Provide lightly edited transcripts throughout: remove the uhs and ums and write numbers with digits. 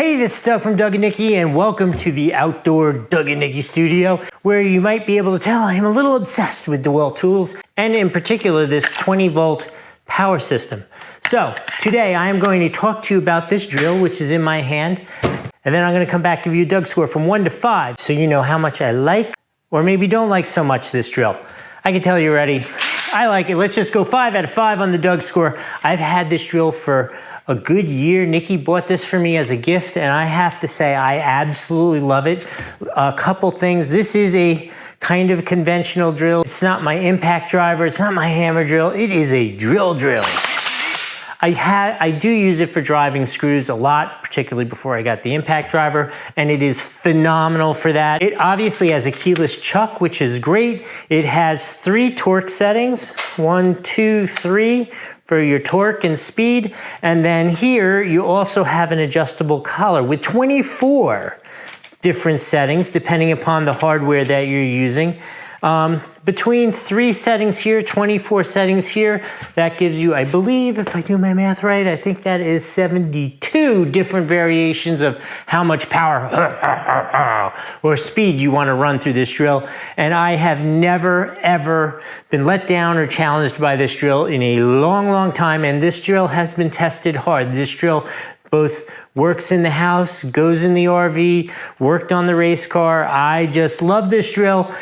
Hey, this is Doug from Doug and Nikki, and welcome to the outdoor Doug and Nikki studio, where you might be able to tell I am a little obsessed with DEWALT tools, and in particular this 20-volt power system. So today I am going to talk to you about this drill, which is in my hand, and then I'm going to come back and give you a Doug score from 1 to 5, so you know how much I like, or maybe don't like so much this drill. I can tell you already, I like it. Let's just go 5 out of 5 on the Doug score. I've had this drill for a good year. Nikki bought this for me as a gift, and I have to say I absolutely love it. A couple things. This is a kind of conventional drill. It's not my impact driver. It's not my hammer drill. It is a drill. I do use it for driving screws a lot, particularly before I got the impact driver, and it is phenomenal for that. It obviously has a keyless chuck, which is great. It has 3 torque settings, 1, 2, 3, for your torque and speed. And then here you also have an adjustable collar with 24 different settings, depending upon the hardware that you're using. Between 3 settings here, 24 settings here, that gives you, I believe, if I do my math right, I think that is 72 different variations of how much power or speed you want to run through this drill. And I have never, ever been let down or challenged by this drill in a long, long time. And this drill has been tested hard. This drill both works in the house, goes in the RV, worked on the race car. I just love this drill.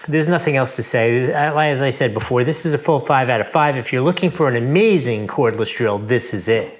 There's nothing else to say. As I said before, this is a full 5 out of 5. If you're looking for an amazing cordless drill, this is it.